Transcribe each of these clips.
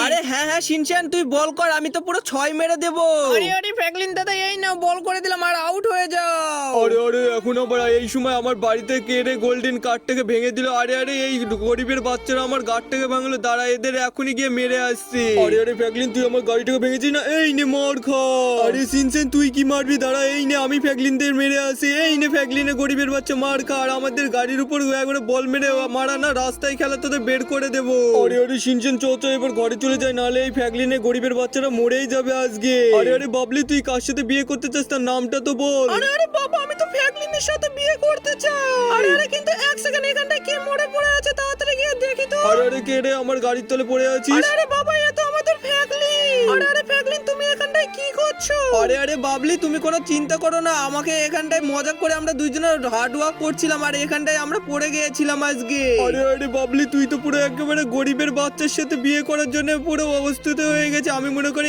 আরে হ্যাঁ হ্যাঁ শিনচান তুই বল কর, আমি তো পুরো 6 মেরে দেবো। আরে আরে ফ্র্যাঙ্কলিন দাদা এই নাও বল করে দিলাম আর আউট হয়ে যাও। আরে আরে এখন আবার এই সময় আমার বাড়িতে কে রে গোল্ডেন কার্ডটাকে ভেঙে দিল। আরে আরে এই গরিবের বাচ্চারা আমার গাড়টাকে ভাঙলো, দাঁড়া এদের এখনই গিয়ে মেরে আসছি। আরে আরে ফ্র্যাঙ্কলিন তুই আমার গাড়িটাকে ভেঙেছিস না, এই নে মার খা। আরে সিনচেন তুই কি মারবি, দাঁড়া এই নে আমি ফ্র্যাঙ্কলিনদের মেরে আসি। এই নে ফ্র্যাঙ্কলিনে গরিবের বাচ্চা মার খা, আর আমাদের গাড়ির উপর একবারে বল মেরে মারা না, রাস্তায় খেলা তোদের বের করে দেবো। আরে আরে সিনচেন চ এবার ঘরে চলে যায়, নাহলে এই ফ্র্যাঙ্কলিনে গরিবের বাচ্চারা মরেই যাবে আজকে। আরে আরে বাবলি তুই কার সাথে বিয়ে করতে চাস তার নামটা তো বল। আরে আরে বাবা আমি তো ফ্র্যাঙ্কলিনের সাথে বিয়ে করতে চাই। আরে আরে কিন্তু এক সেকেন্ড এখানটায় কে মরে পড়ে আছে তাড়াতাড়ি গিয়ে দেখি তো। আরে আরে কে রে আমার গাড়ির তলে পড়ে আছিস। আরে আরে বাবা এ তো আমাদের ফ্র্যাঙ্কলিন। আরে আরে ফ্র্যাঙ্কলিন তুমি এখানটায় কি করছো? আরে আরে বাবলি তুমি কোনো চিন্তা করো না, আমাকে এখানটায় মজা করে আমরা দুইজনে হার্ড ওয়ার্ক করছিলাম আর এখানটায় আমরা পড়ে গিয়েছিলাম আজকে। আরে আরে বাবলি তুই তো পুরো একেবারে গরিবের বাচ্চার সাথে বিয়ে করার জন্য পুরো অবস্থিত হয়ে গেছে। আমি মনে করি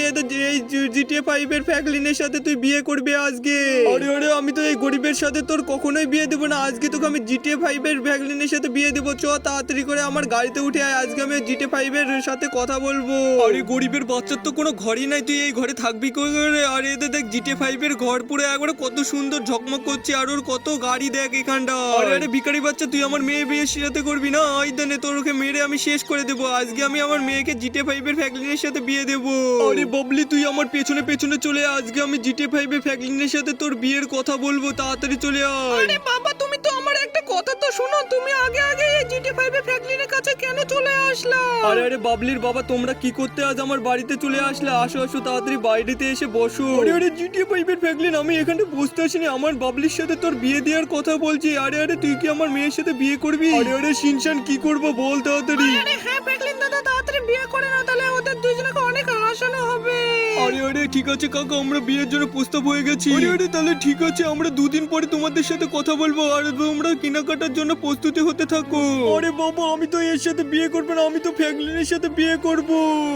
এই জিটিএ 5 এর ফ্র্যাঙ্কলিনের সাথে তুই বিয়ে করবি আজকে। আরে আরে আমি তো এই গরিবের সাথে তোর কখনোই বিয়ে দেবো না, আজকে তোকে আমি জিটিএ 5 এর ফ্র্যাঙ্কলিনের সাথে বিয়ে দেবো। চ তাড়াতাড়ি করে আমার গাড়িতে উঠে আয়, আজকে আমি জিটিএ 5 এর সাথে কথা বলবো। আরে গরিবের বাচ্চার তো কোনো ঘরই নাই, তুই এই ঘরে থাকবি কি করে? আর এদের দেখ জিটিএ 5 এর ঘর পুরো একবারে কত সুন্দর ঝকমক করছে, আর ওর কত গাড়ি দেখ এখানটা। আরে আরে ভিখারি বাচ্চা তুই আমার মেয়ে বিয়ের সাথে করবি না, ওই দেনে তোরকে মেরে আমি শেষ করে দেবো। আজকে আমি আমার মেয়েকে জিটিএ 5 এর ফ্র্যাঙ্কলিনের সাথে বিয়ে দেবো। আরে বাবলি তুই আমার পেছনে পেছনে চলে আয়, আজকে আমি জিটিএ 5 এর ফ্র্যাঙ্কলিনের সাথে তোর বিয়ের কথা বলবো, তাড়াতাড়ি চলে আয়। আরে বাবা তুমি তো আমার একটা কথা তো শোনো, তুমি আগে আগে এই জিটি 5 এর ফ্র্যাঙ্কলিনের কাছে কেন চলে আসলা? আরে আরে বাবলির বাবা তোমরা কি করতে আজ আমার বাড়িতে চলে আসলে? আসো আসো তাড়াতাড়ি বাইরেতে এসে বসো। আরে আরে জিটিএ 5 এর ফ্র্যাঙ্কলিন আমি এখানে বসতে আসিনি, আমার বাবলির সাথে তোর বিয়ে দেওয়ার কথা বলছি। আরে আরে তুই কি আমার মেয়ের সাথে বিয়ে করবি? আরে আরে শিনশান কি করবো বল তাড়াতাড়ি। আরে হ্যাঁ ফ্র্যাঙ্কলিন দাদা তাড়াতাড়ি বিয়ে করে না, তাহলে ওদের দুজনকে অনেক হাসানো হবে। আরে আরে ঠিক আছে কাকা, আমরা বিয়ের জন্য প্রস্তাব হয়ে গেছি। আরে আরে তাহলে ঠিক আছে, আমরা দুদিন পরে তোমাদের সাথে কথা বলবো, আর তোমরা কেনাকাটার জন্য প্রস্তুতি হতে থাকো। আরে বাবা আমি তো এর সাথে বিয়ে করবো না, আমি তো ফ্র্যাঙ্কলিনের সাথে বিয়ে করব।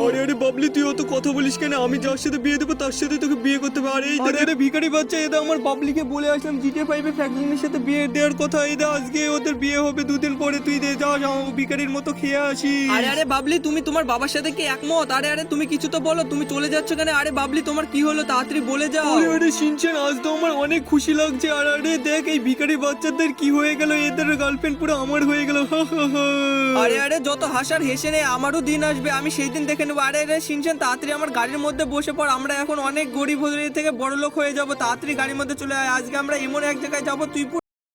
আরে আরে বাবলি তুই অত কথা বলিস কেন, আমি যার সাথে বিয়ে দেবো তার সাথে তোকে বিয়ে করতে হবে। আরে এই আরে ভিখারি বাচ্চা এদা আমার বাবলিকে বলে আসলাম জিটিএ 5 এ ফ্র্যাঙ্কলিনের সাথে বিয়ে দেওয়ার কথা, এদা আজকে ওদের বিয়ে হবে দুদিন পরে, তুই দে যা যাও ভিখারির মতো খেয়ে আসিস। আরে আরে বাবলি তুমি তোমার বাবার সাথে কি একমত? আরে আরে তুমি কিছু তো বলো, তুমি চলে যাচ্ছ কেন? আরে বাবলি তোমার কি হলো তাড়াতাড়ি বলে যাও। আরে আরে শিনচান আজ তো আমার অনেক খুশি লাগছে। আর আরে দেখ এই ভিখারি বাচ্চাদের কি হয়ে গেল, এদের গার্লফ্রেন্ড পুরো আমার হয়ে গেল। আরে আরে যত হাসার হেসে নে, আমারও দিন আসবে, আমি সেই দিন দেখে নেবো। আরে আরে শিনচান তাড়াতাড়ি আমার গাড়ির মধ্যে বসে পড়, আমরা এখন অনেক গরিব থেকে বড় লোক হয়ে যাবো। তাড়াতাড়ি গাড়ির মধ্যে চলে আয়, আজকে আমরা এমন এক জায়গায় যাবো তুই